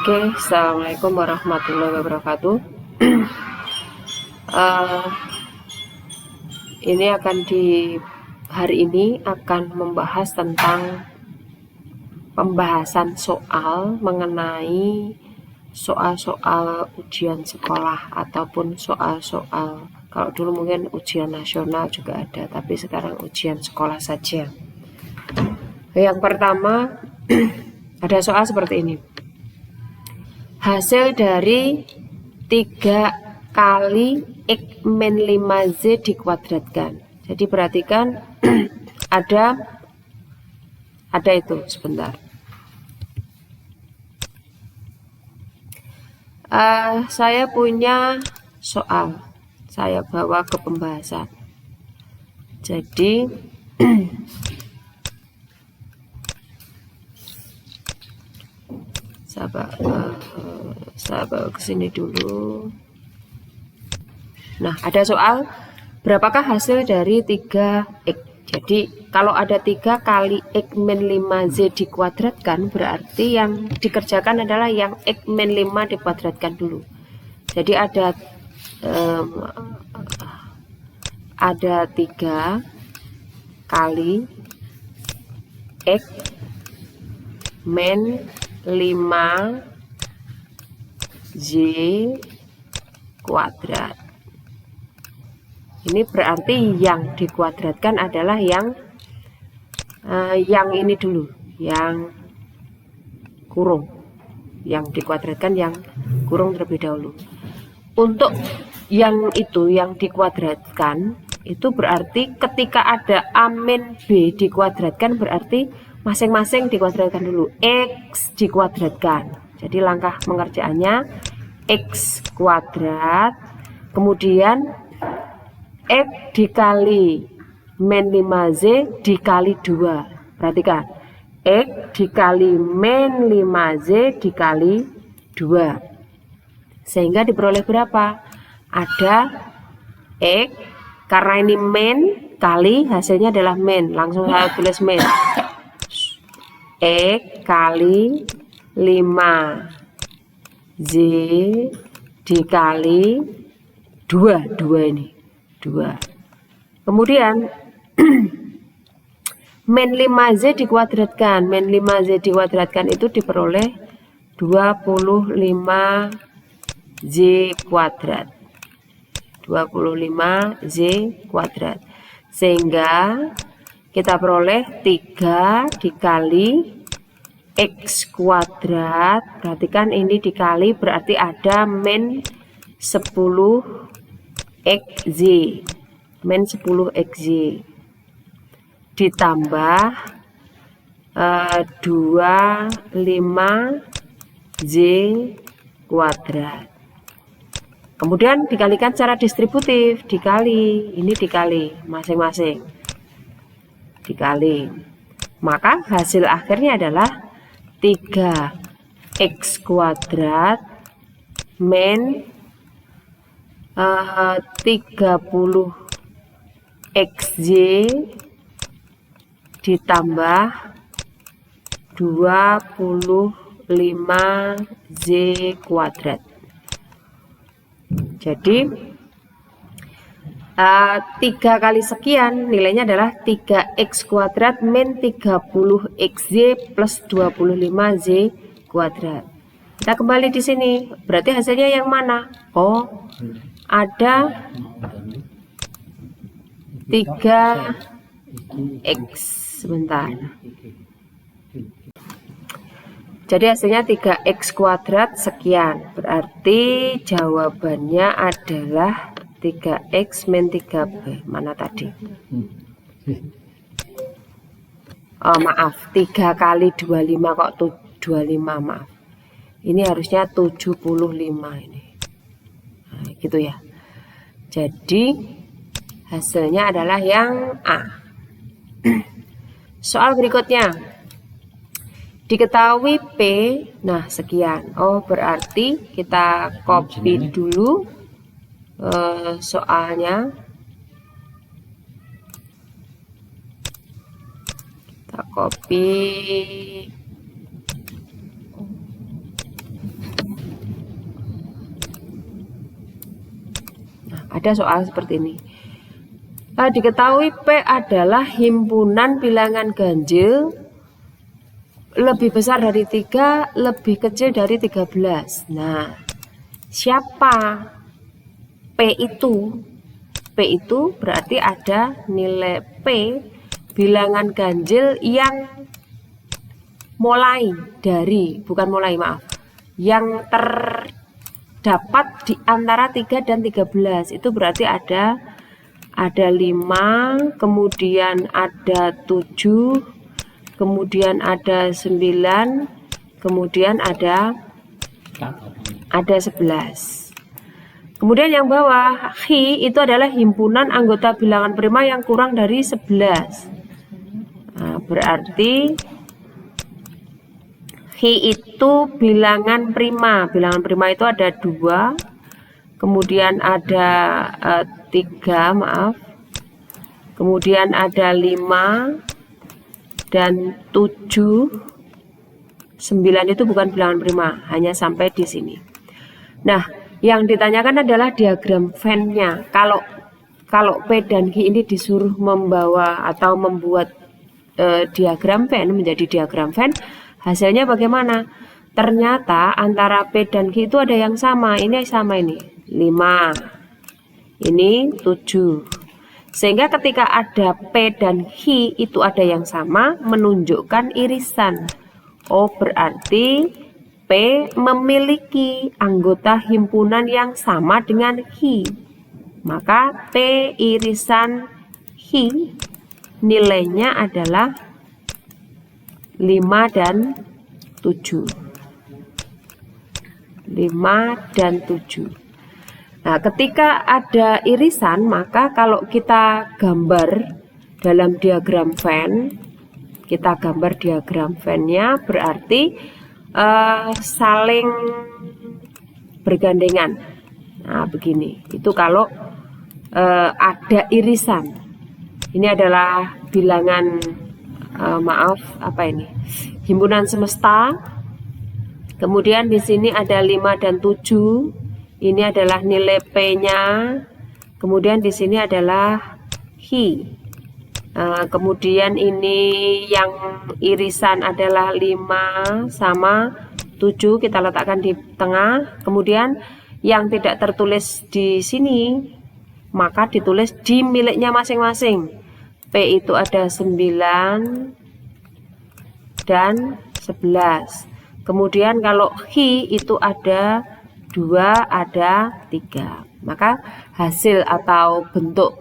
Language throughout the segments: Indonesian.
Oke, assalamualaikum warahmatullahi wabarakatuh. Ini hari ini akan membahas tentang pembahasan soal mengenai soal-soal ujian sekolah ataupun soal-soal, kalau dulu mungkin ujian nasional juga ada, tapi sekarang ujian sekolah saja. Yang pertama ada soal seperti ini. Hasil dari 3 kali X min 5Z dikuadratkan. Jadi perhatikan ada itu sebentar. Saya punya soal, saya bawa ke pembahasan. Jadi saya bawa ke sini dulu. Nah, ada soal berapakah hasil dari 3x. Jadi kalau ada 3 kali X min 5Z dikuadratkan, berarti yang dikerjakan adalah yang X min 5 dikuadratkan dulu. Jadi ada 3 kali X min 5Z kuadrat. Ini berarti yang dikuadratkan adalah yang ini dulu, yang kurung. Yang dikuadratkan yang kurung terlebih dahulu. Untuk yang itu, yang dikuadratkan, itu berarti ketika ada A min B dikuadratkan, berarti masing-masing dikuadratkan dulu. X dikuadratkan. Jadi langkah pengerjaannya X kuadrat, kemudian X dikali min 5Z dikali 2. Perhatikan, X dikali min 5Z dikali 2. Sehingga diperoleh berapa? Ada X, karena ini min kali hasilnya adalah min. Langsung saya tulis min. X kali 5Z dikali 2 ini. 2. Kemudian min 5Z dikuadratkan. Min 5Z dikuadratkan itu diperoleh 25Z kuadrat. 25Z kuadrat. Sehingga kita peroleh 3 dikali X kuadrat. Perhatikan ini dikali berarti ada min 10XZ. Min 10XZ ditambah 25Z kuadrat. Kemudian dikalikan secara distributif, dikali, ini dikali masing-masing, dikali. Maka hasil akhirnya adalah 3x kuadrat min 30XZ ditambah 25Z kuadrat. Jadi 3 kali sekian nilainya adalah 3x kuadrat min 30XZ plus 25Z kuadrat. Kita kembali di sini, berarti hasilnya yang mana? Oh, ada 3x. Sebentar. Jadi hasilnya 3x kuadrat sekian. Berarti jawabannya adalah 3x min 3b. Mana tadi? Oh maaf, 3 kali 25 kok 25, maaf. Ini harusnya 75 ini. Nah, gitu ya. Jadi hasilnya adalah yang A. Soal berikutnya. Diketahui P, nah sekian. Oh berarti kita copy dulu soalnya. Kita copy ada soal seperti ini. Diketahui P adalah himpunan bilangan ganjil lebih besar dari 3, lebih kecil dari 13. Nah, siapa P itu? P itu berarti ada nilai P bilangan ganjil yang mulai dari, bukan mulai, maaf, yang terdapat di antara 3 dan 13. Itu berarti ada 5, kemudian ada 7, kemudian ada 9, kemudian ada 11. Kemudian yang bawah, Hi itu adalah himpunan anggota bilangan prima yang kurang dari 11. Nah, berarti Hi itu bilangan prima. Bilangan prima itu ada 2, kemudian ada 3, maaf. Kemudian ada 5 dan 7. 9 itu bukan bilangan prima, hanya sampai di sini. Nah, yang ditanyakan adalah diagram Venn-nya. Kalau P dan Q ini disuruh membawa atau membuat diagram Venn menjadi diagram Venn, hasilnya bagaimana? Ternyata antara P dan Q itu ada yang sama. Ini sama, ini 5, ini 7. Sehingga ketika ada P dan Q itu ada yang sama, menunjukkan irisan. Oh, berarti P memiliki anggota himpunan yang sama dengan Q. Maka P irisan Q nilainya adalah 5 dan 7. 5 dan 7. Nah, ketika ada irisan, maka kalau kita gambar dalam diagram Venn, kita gambar diagram Venn-nya berarti saling bergandengan. Nah, begini. Itu kalau ada irisan. Ini adalah bilangan, himpunan semesta. Kemudian di sini ada 5 dan 7. Ini adalah nilai P-nya. Kemudian di sini adalah Q. Kemudian ini yang irisan adalah 5 sama 7. Kita letakkan di tengah. Kemudian yang tidak tertulis di sini, maka ditulis di miliknya masing-masing. P itu ada 9 dan 11. Kemudian kalau Q itu ada 2, ada 3. Maka hasil atau bentuk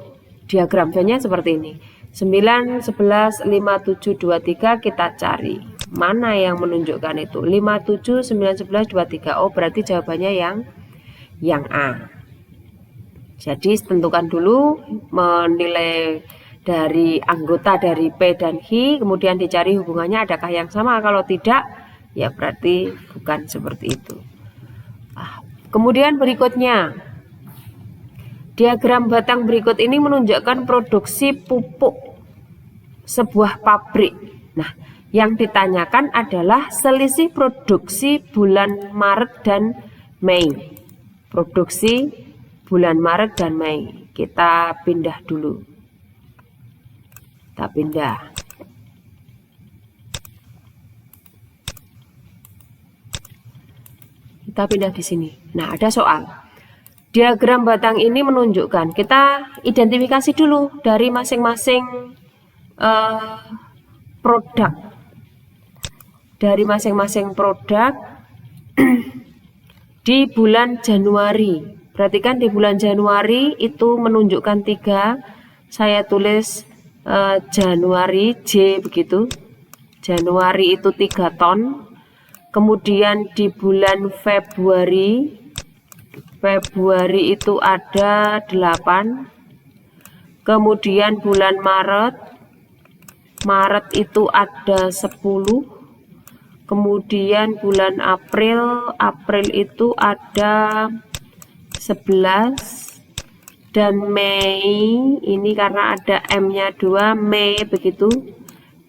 diagram Venn-nya seperti ini. 9, 11, 5, 7, 2, 3 kita cari. Mana yang menunjukkan itu? 5, 7, 9, 11, 2, 3. Oh, berarti jawabannya yang A. Jadi tentukan dulu menilai dari anggota dari P dan Q, kemudian dicari hubungannya adakah yang sama. Kalau tidak, ya berarti bukan seperti itu. Kemudian berikutnya, diagram batang berikut ini menunjukkan produksi pupuk sebuah pabrik. Nah, yang ditanyakan adalah selisih produksi bulan Maret dan Mei. Produksi bulan Maret dan Mei. Kita pindah dulu. Kita pindah. Kita pindah di sini. Nah, ada soal. Diagram batang ini menunjukkan, kita identifikasi dulu dari masing-masing produk. Dari masing-masing produk di bulan Januari. Perhatikan di bulan Januari itu menunjukkan 3. Saya tulis Januari J begitu. Januari itu 3 ton. Kemudian di bulan Februari itu ada 8. Kemudian bulan Maret itu ada 10. Kemudian bulan April itu ada 11. Dan Mei ini karena ada M-nya 2, Mei begitu.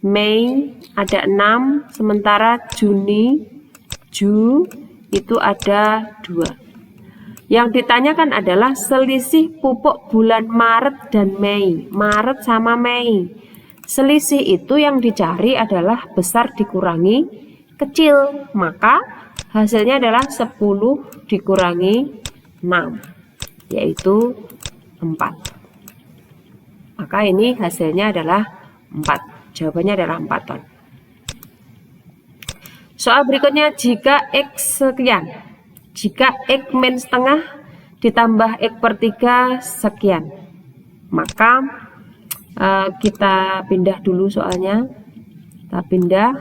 Mei ada 6, sementara Juni itu ada 2. Yang ditanyakan adalah selisih pupuk bulan Maret dan Mei. Maret sama Mei. Selisih itu yang dicari adalah besar dikurangi kecil. Maka hasilnya adalah 10 dikurangi 6, yaitu 4. Maka ini hasilnya adalah 4. Jawabannya adalah 4 ton. Soal berikutnya, jika X sekian. Jika X min setengah ditambah X per 3 sekian. Maka kita pindah dulu soalnya. Kita pindah.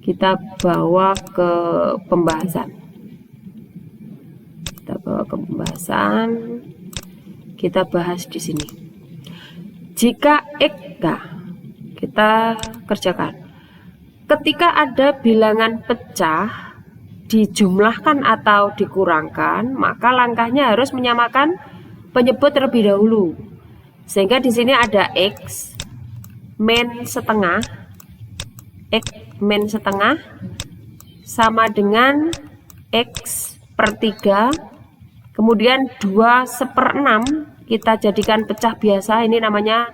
Kita bawa ke pembahasan. Kita bawa ke pembahasan. Kita bahas di sini. Jika X, kita kerjakan. Ketika ada bilangan pecah dijumlahkan atau dikurangkan, maka langkahnya harus menyamakan penyebut terlebih dahulu. Sehingga di sini ada X min setengah, X min setengah sama dengan X per 3, kemudian 2/6 kita jadikan pecah biasa, ini namanya,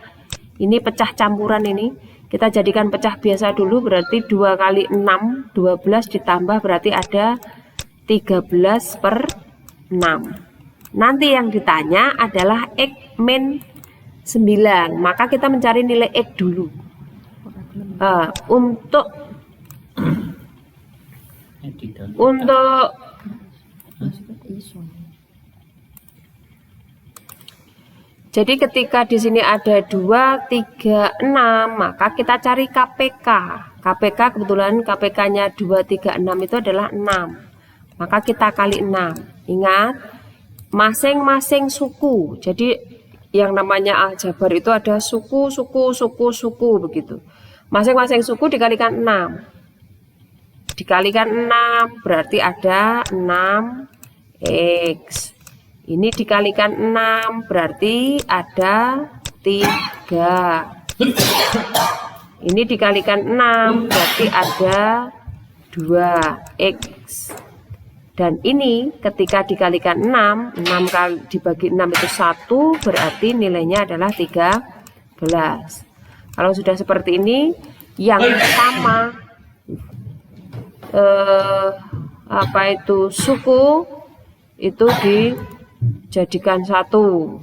ini pecah campuran ini. Kita jadikan pecah biasa dulu, berarti 2 kali 6, 12 ditambah berarti ada 13/6. Nanti yang ditanya adalah X min 9, maka kita mencari nilai X dulu. Jadi ketika di sini ada 2, 3, 6, maka kita cari KPK. KPK kebetulan KPK-nya 2, 3, 6 itu adalah 6. Maka kita kali 6. Ingat, masing-masing suku. Jadi yang namanya aljabar itu ada suku, begitu. Masing-masing suku dikalikan 6. Dikalikan 6 berarti ada 6X. Ini dikalikan 6 berarti ada 3. Ini dikalikan 6 berarti ada 2X. Dan ini ketika dikalikan 6, 6 kali dibagi 6 itu 1, berarti nilainya adalah 13. Kalau sudah seperti ini, yang sama suku itu dijadikan 1.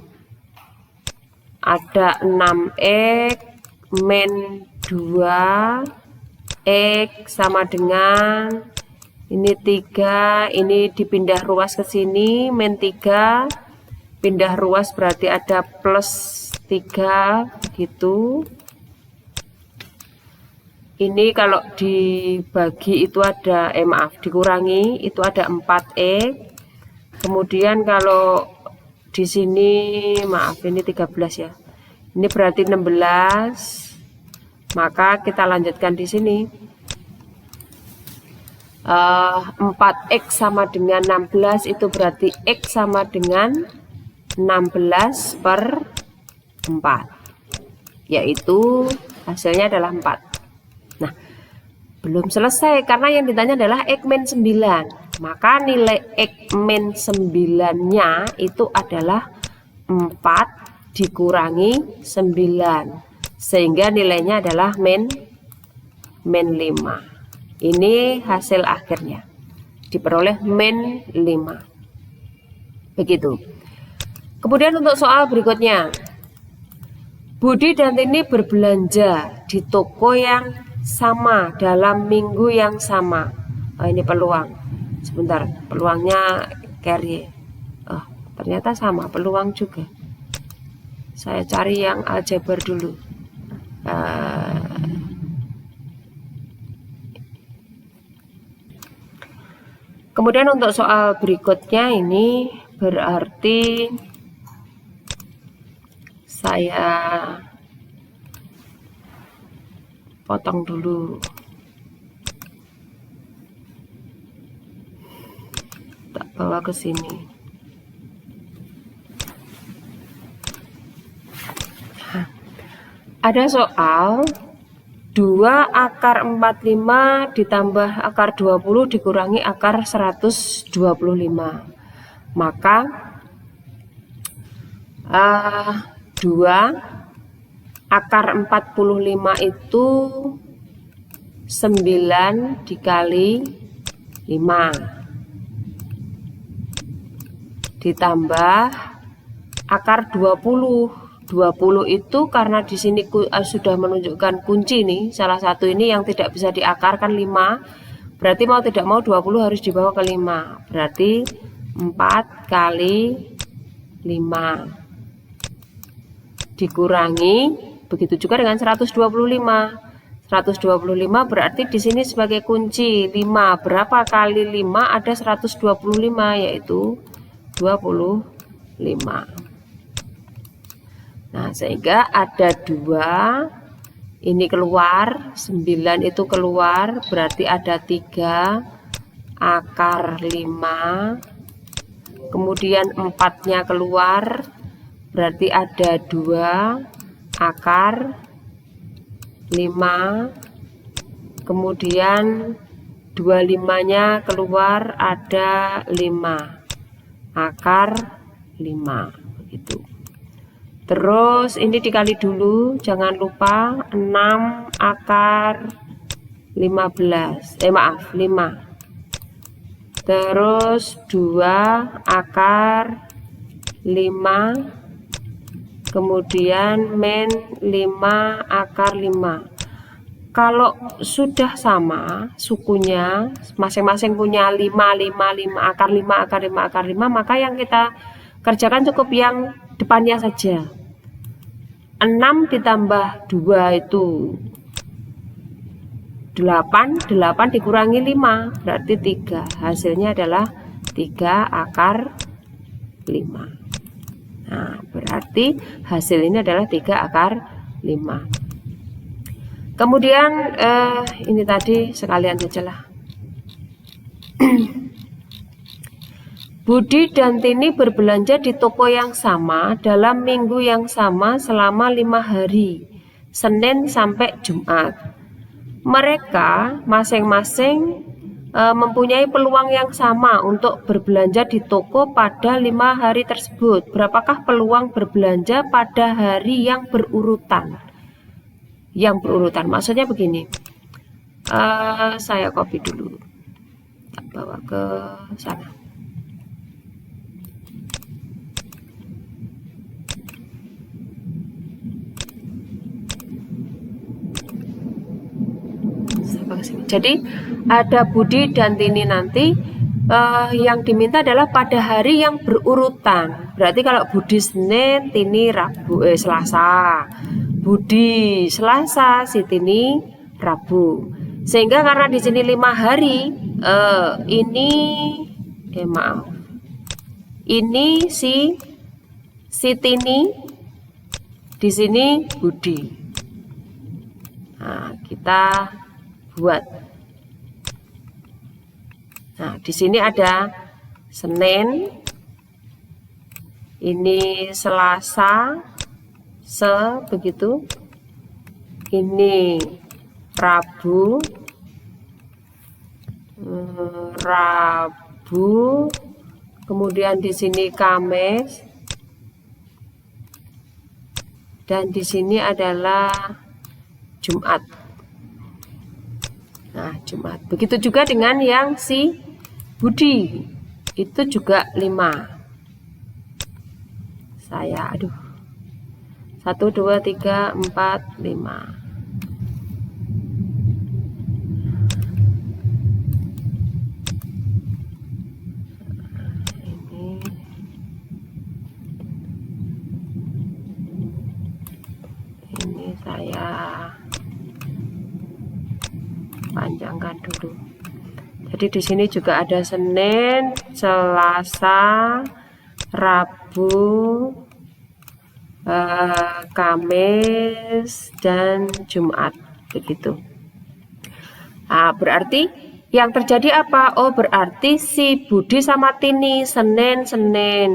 Ada 6X min 2X sama dengan ini 3, ini dipindah ruas ke sini, min 3, pindah ruas berarti ada plus 3, gitu. Ini kalau dibagi itu ada, dikurangi itu ada 4X. Kemudian kalau di sini, ini 13 ya. Ini berarti 16. Maka kita lanjutkan di sini. 4X sama dengan 16 itu berarti X sama dengan 16/4. Yaitu hasilnya adalah 4. Nah, belum selesai karena yang ditanya adalah X min 9. Maka nilai X min 9-nya itu adalah 4 dikurangi 9. Sehingga nilainya adalah min 5. Ini hasil akhirnya. Diperoleh min 5. Begitu. Kemudian untuk soal berikutnya. Budi dan Tini berbelanja di toko yang sama dalam minggu yang sama. Ini peluang. Sebentar, peluangnya carry. Ternyata sama, peluang juga. Saya cari yang aljabar dulu. Kemudian untuk soal berikutnya ini berarti saya potong dulu. Tak bawa ke sini. Ada soal 2 akar 45 ditambah akar 20 dikurangi akar 125. Maka 2 akar 45 itu 9 dikali 5 ditambah akar 20. 20 itu karena di sini sudah menunjukkan kunci nih, salah satu ini yang tidak bisa diakarkan 5. Berarti mau tidak mau 20 harus dibawa ke 5. Berarti 4 kali 5 dikurangi, begitu juga dengan 125. 125 berarti di sini sebagai kunci 5. Berapa kali 5? Ada 125, yaitu 25. Nah, sehingga ada 2, ini keluar, 9 itu keluar, berarti ada 3 akar 5. Kemudian 4-nya keluar, berarti ada 2 akar 5. Kemudian 25-nya keluar, ada 5 akar 5, begitu. Terus ini dikali dulu, jangan lupa 6 akar 15, 5. Terus 2 akar 5, kemudian min 5 akar 5. Kalau sudah sama sukunya, masing-masing punya 5, 5, 5, akar 5, akar 5, akar 5, maka yang kita kerjakan cukup yang depannya saja. 6 ditambah 2 itu 8, 8 dikurangi 5 berarti 3. Hasilnya adalah 3 akar 5. Nah, berarti hasil ini adalah 3 akar 5. Kemudian ini tadi sekalian sajalah. Budi dan Tini berbelanja di toko yang sama dalam minggu yang sama selama 5 hari, Senin sampai Jumat. Mereka masing-masing mempunyai peluang yang sama untuk berbelanja di toko pada 5 hari tersebut. Berapakah peluang berbelanja pada hari yang berurutan? Yang berurutan maksudnya begini. Saya copy dulu, tak bawa ke sana. Jadi ada Budi dan Tini nanti yang diminta adalah pada hari yang berurutan. Berarti kalau Budi Senin, Tini Rabu, Selasa. Budi Selasa, si Tini Rabu. Sehingga karena di sini 5 hari, ini si Tini, di sini Budi. Nah, kita buat. Nah, di sini ada Senin, ini Selasa, begitu. Ini Rabu, kemudian di sini Kamis, dan di sini adalah Jumat. Nah, Jumat. Begitu juga dengan yang si Budi. Itu juga 5. 1, 2, 3, 4, 5. Ini saya panjangkan dulu. Jadi di sini juga ada Senin, Selasa, Rabu, Kamis, dan Jumat, begitu. Nah, berarti yang terjadi apa? Oh, berarti si Budi sama Tini Senin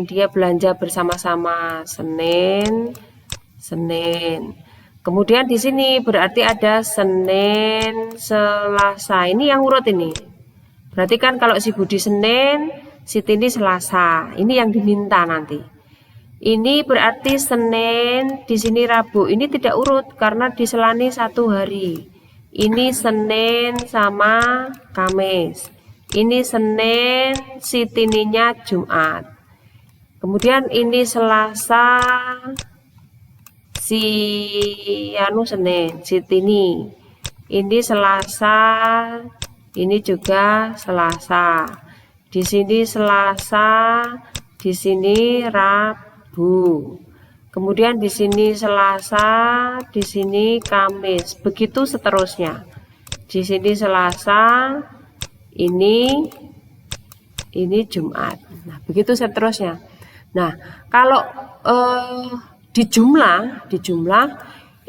dia belanja bersama-sama Senin. Kemudian di sini berarti ada Senin, Selasa. Ini yang urut ini. Berarti kan kalau si Budi Senin, Sitini Selasa. Ini yang diminta nanti. Ini berarti Senin, di sini Rabu. Ini tidak urut karena diselani 1 hari. Ini Senin sama Kamis. Ini Senin, Sitininya Jumat. Kemudian ini Selasa, Senin, Sitini. Ini Selasa, ini juga Selasa. Di sini Selasa, di sini Rabu. Kemudian di sini Selasa, di sini Kamis. Begitu seterusnya. Di sini Selasa, ini Jumat. Nah, begitu seterusnya. Nah, kalau dijumlah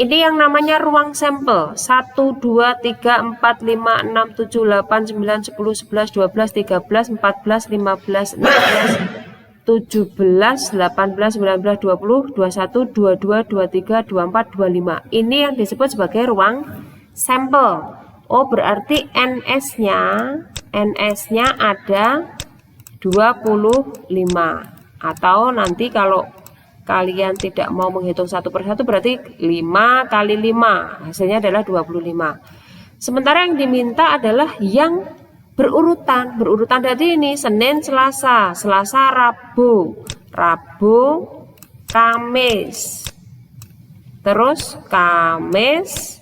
ini yang namanya ruang sampel 1, 2, 3, 4, 5, 6, 7, 8, 9, 10, 11, 12, 13, 14, 15, 16, 17, 18, 19, 20, 21, 22, 23, 24, 25. Ini yang disebut sebagai ruang sampel. Oh, berarti NS-nya ada 25. Atau nanti kalau kalian tidak mau menghitung satu persatu berarti 5 kali 5 hasilnya adalah 25. Sementara yang diminta adalah yang berurutan. Berurutan dari ini Senin, Selasa, Selasa, Rabu, Rabu, Kamis. Terus Kamis,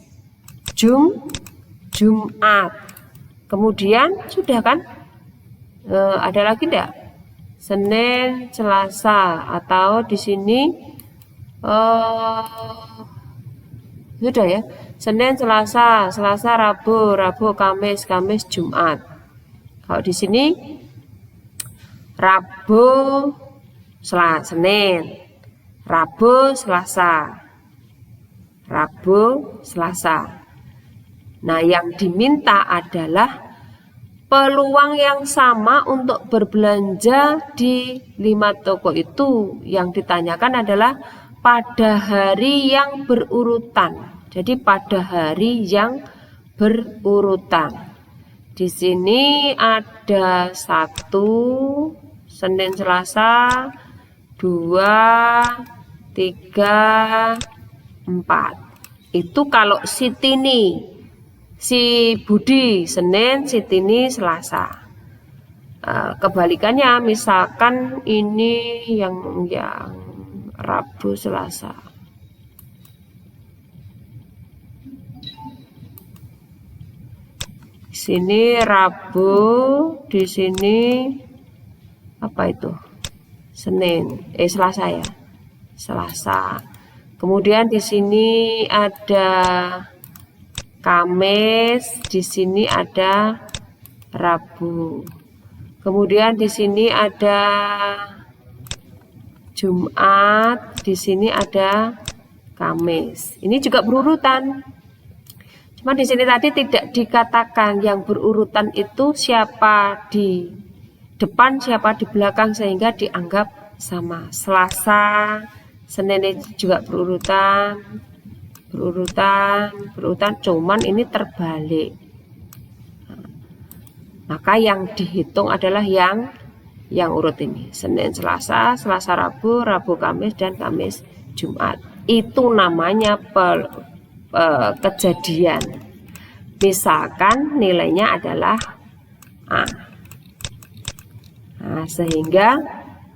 Jumat. Kemudian sudah kan? Ada lagi enggak? Senin, Selasa, atau di sini sudah ya. Senin, Selasa, Selasa, Rabu, Rabu, Kamis, Kamis, Jumat. Kalau di sini Rabu, Senin, Rabu, Selasa, Rabu, Selasa. Nah, yang diminta adalah peluang yang sama untuk berbelanja di 5 toko itu. Yang ditanyakan adalah pada hari yang berurutan. Jadi pada hari yang berurutan. Di sini ada 1 Senin, Selasa, 2, 3, 4. Itu kalau Sitini. Si Budi Senin, Sitini Selasa. Kebalikannya, misalkan ini yang Rabu, Selasa. Di sini Rabu, di sini apa itu? Senin, Selasa ya. Selasa. Kemudian di sini ada Kamis, di sini ada Rabu. Kemudian di sini ada Jumat, di sini ada Kamis. Ini juga berurutan. Cuma di sini tadi tidak dikatakan yang berurutan itu siapa di depan, siapa di belakang sehingga dianggap sama. Selasa, Senin juga berurutan, cuman ini terbalik. Maka yang dihitung adalah yang urut ini. Senin, Selasa, Selasa, Rabu, Rabu, Kamis, dan Kamis, Jumat. Itu namanya kejadian. Misalkan nilainya adalah A. Nah, sehingga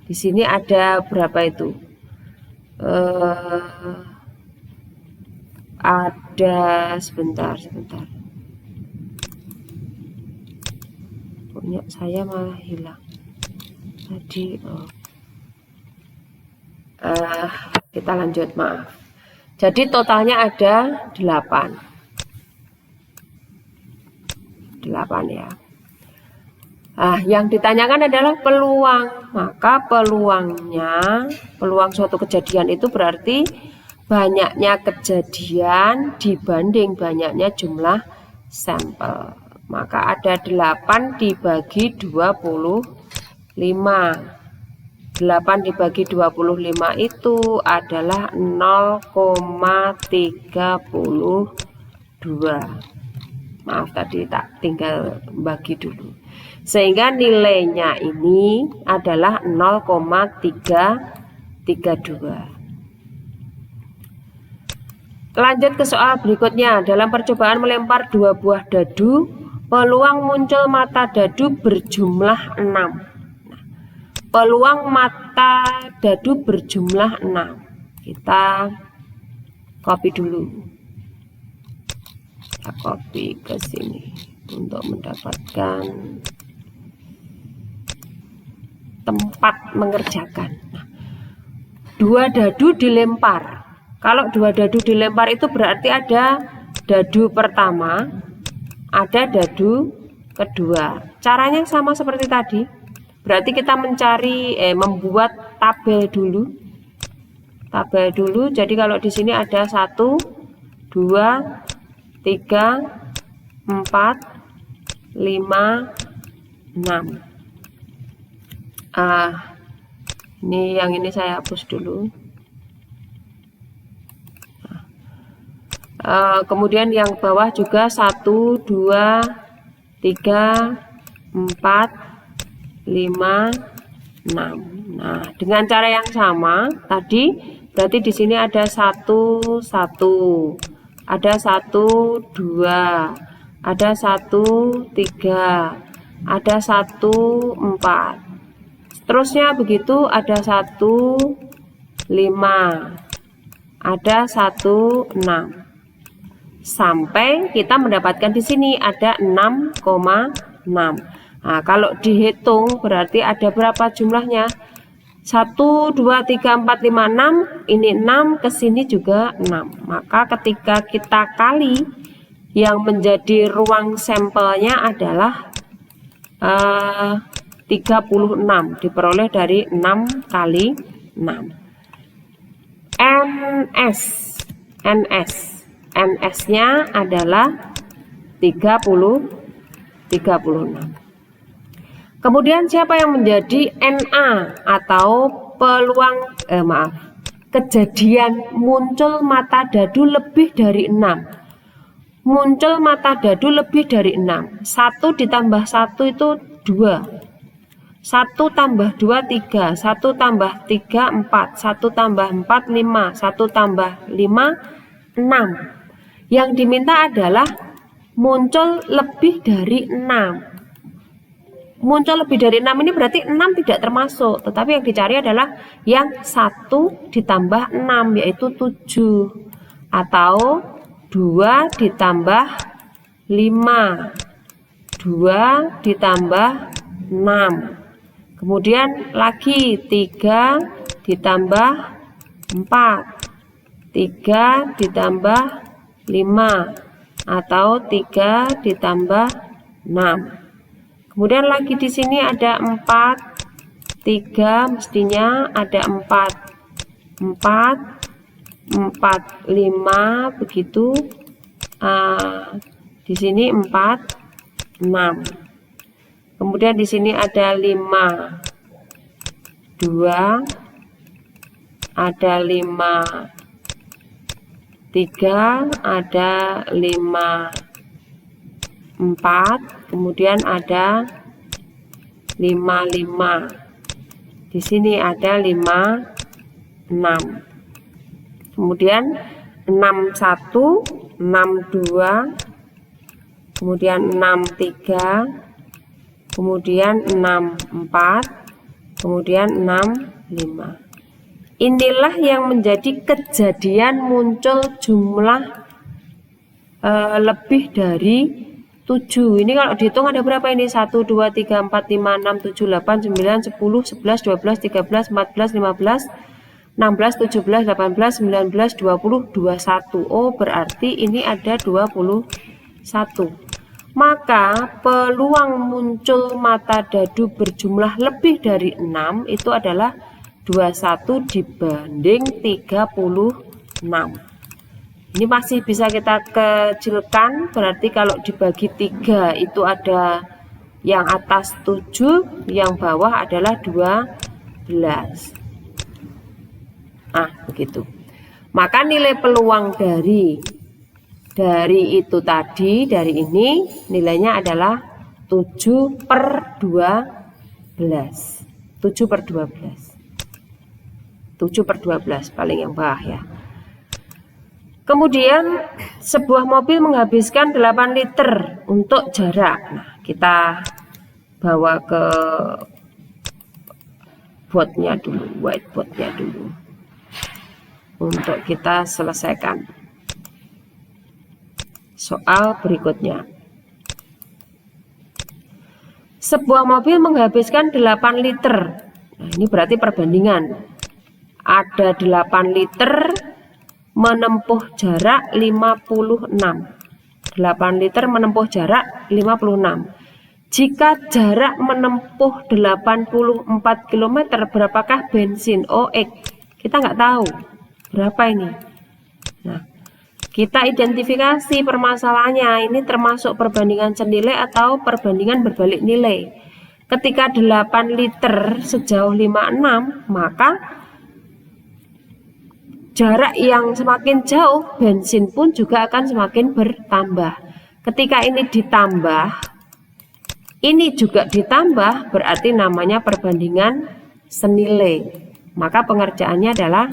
di sini ada berapa itu? Ada sebentar punya saya malah hilang tadi. Kita lanjut, maaf. Jadi totalnya ada 8 ya. Yang ditanyakan adalah peluang. Maka peluang suatu kejadian itu berarti banyaknya kejadian dibanding banyaknya jumlah sampel. Maka ada 8 dibagi 25. 8 dibagi 25 itu adalah 0,32. Maaf tadi tak tinggal bagi dulu. Sehingga nilainya ini adalah 0,332. Lanjut ke soal berikutnya. Dalam percobaan melempar 2 buah dadu, peluang muncul mata dadu berjumlah 6. Peluang mata dadu berjumlah 6. Kita copy dulu. Kita copy ke sini untuk mendapatkan tempat mengerjakan. Nah, 2 dadu dilempar. Kalau 2 dadu dilempar itu berarti ada dadu pertama, ada dadu kedua. Caranya sama seperti tadi. Berarti kita membuat tabel dulu. Tabel dulu. Jadi kalau di sini ada 1, 2, 3, 4, 5, 6. Ini yang ini saya hapus dulu. Kemudian yang bawah juga 1, 2, 3, 4, 5, 6. Nah, dengan cara yang sama tadi, berarti di sini ada 1, 1, ada 1, 2, ada 1, 3, ada 1, 4. Seterusnya begitu, ada 1, 5, ada 1, 6. Sampai kita mendapatkan di sini ada 6,6. Nah, kalau dihitung berarti ada berapa jumlahnya? 1, 2, 3, 4, 5, 6. Ini 6, ke sini juga 6. Maka ketika kita kali, yang menjadi ruang sampelnya adalah 36. Diperoleh dari 6 kali 6. NS-nya adalah 36. Kemudian siapa yang menjadi NA atau kejadian muncul mata dadu lebih dari 6. Muncul mata dadu lebih dari 6. 1 ditambah 1 itu 2. 1 tambah 2, 3. 1 tambah 3, 4. 1 tambah 4, 5. 1 tambah 5, 6. Yang diminta adalah muncul lebih dari 6. Muncul lebih dari 6 ini berarti 6 tidak termasuk, tetapi yang dicari adalah yang 1 ditambah 6, yaitu 7, atau 2 ditambah 5, 2 ditambah 6, kemudian lagi 3 ditambah 4, 3 ditambah 5, atau 3 ditambah 6. Kemudian lagi di sini ada 4, 3, mestinya ada 4, 5, begitu. Di sini 4, 6. Kemudian di sini ada 5, 2, ada 5, 3, ada 5, 4, kemudian ada 5, 5. Di sini ada 5, 6. Kemudian 6, 1, 6, 2, kemudian 6, 3, kemudian 6, 4, kemudian 6, 5. Inilah yang menjadi kejadian muncul jumlah lebih dari 7. Ini kalau dihitung ada berapa ini? 1, 2, 3, 4, 5, 6, 7, 8, 9, 10, 11, 12, 13, 14, 15, 16, 17, 18, 19, 20, 21. Oh, berarti ini ada 21. Maka peluang muncul mata dadu berjumlah lebih dari 6 itu adalah 21 dibanding 36. Ini masih bisa kita kecilkan, berarti kalau dibagi 3 itu ada yang atas 7, yang bawah adalah 12. Nah, begitu. Maka nilai peluang dari itu tadi, dari ini nilainya adalah 7/12. 12. 7 per 12. 7 per 12 paling yang bawah ya. Kemudian sebuah mobil menghabiskan 8 liter untuk jarak. Nah, kita bawa ke boardnya dulu, whiteboardnya dulu, untuk kita selesaikan soal berikutnya. Sebuah mobil menghabiskan 8 liter. Nah, ini berarti perbandingan. Ada 8 liter menempuh jarak 56. 8 liter menempuh jarak 56. Jika jarak menempuh 84 km, berapakah bensin? Oh, X. Kita nggak tahu berapa ini. Nah, kita identifikasi permasalahannya. Ini termasuk perbandingan senilai atau perbandingan berbalik nilai. Ketika 8 liter sejauh 56, maka jarak yang semakin jauh, bensin pun juga akan semakin bertambah. Ketika ini ditambah, ini juga ditambah, berarti namanya perbandingan senilai. Maka pengerjaannya adalah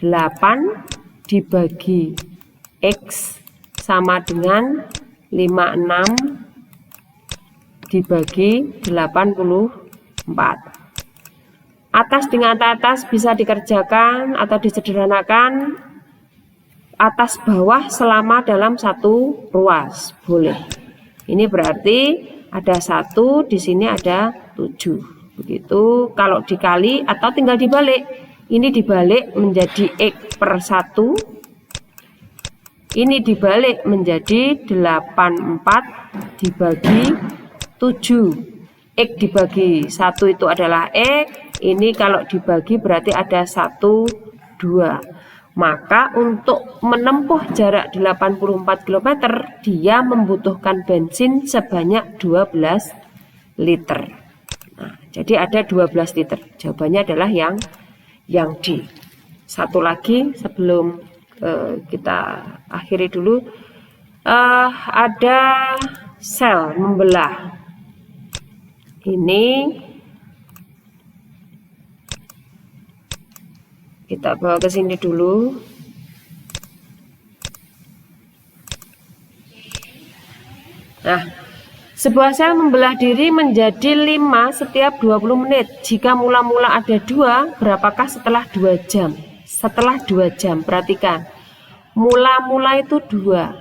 8 dibagi X sama dengan 56 dibagi 84. Atas dengan atas bisa dikerjakan atau disederhanakan, atas bawah selama dalam satu ruas boleh. Ini berarti ada 1, di sini ada 7. Begitu. Kalau dikali atau tinggal dibalik, ini dibalik menjadi X per 1, ini dibalik menjadi 84 dibagi 7. X dibagi 1 itu adalah X. Ini kalau dibagi berarti ada 1, 2. Maka untuk menempuh jarak 84 km, dia membutuhkan bensin sebanyak 12 liter. Nah, jadi ada 12 liter. Jawabannya adalah yang D. Satu lagi sebelum kita akhiri dulu. Ada sel membelah. Ini kita bawa ke sini dulu. Nah, sebuah sel membelah diri menjadi 5 setiap 20 menit. Jika mula-mula ada 2, berapakah setelah 2 jam? Setelah 2 jam, perhatikan. Mula-mula itu 2.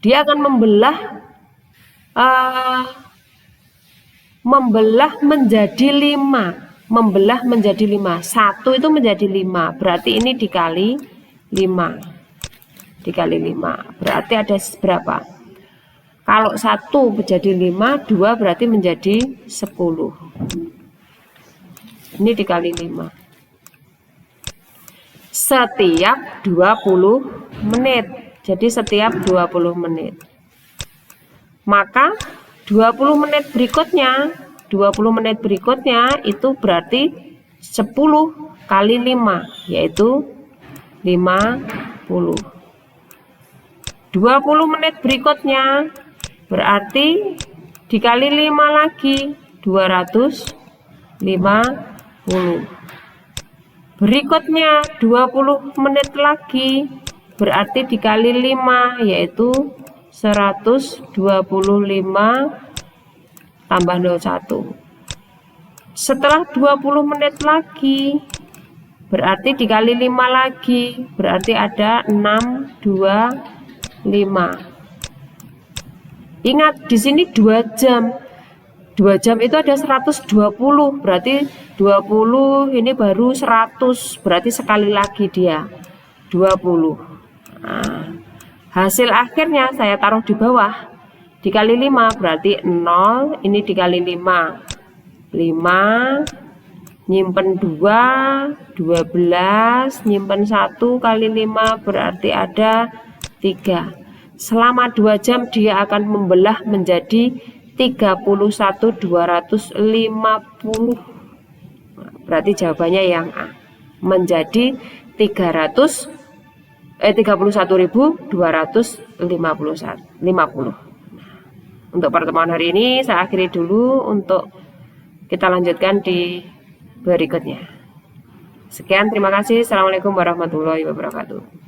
Dia akan membelah menjadi 5. Membelah menjadi 5. 1 itu menjadi 5. Berarti ini dikali 5. Dikali 5. Berarti ada berapa? Kalau 1 menjadi 5, 2 berarti menjadi 10. Ini dikali 5. Setiap 20 menit. Jadi setiap 20 menit. Maka 20 menit berikutnya itu berarti 10 kali 5, yaitu 50. 20 menit berikutnya berarti dikali 5 lagi, 250. Berikutnya 20 menit lagi berarti dikali 5, yaitu 125 tambah 01. Setelah 20 menit lagi berarti dikali 5 lagi, berarti ada 625. Ingat di sini 2 jam. 2 jam itu ada 120, berarti 20 ini baru 100, berarti sekali lagi dia 20. Nah, hasil akhirnya saya taruh di bawah. Dikali 5 berarti 0, ini dikali 5. 5, nyimpen 2, 12, nyimpen 1 kali 5 berarti ada 3. Selama 2 jam dia akan membelah menjadi 31.250. Berarti jawabannya yang A. Menjadi 31.250. Untuk pertemuan hari ini saya akhiri dulu, untuk kita lanjutkan di berikutnya. Sekian, terima kasih. Assalamualaikum warahmatullahi wabarakatuh.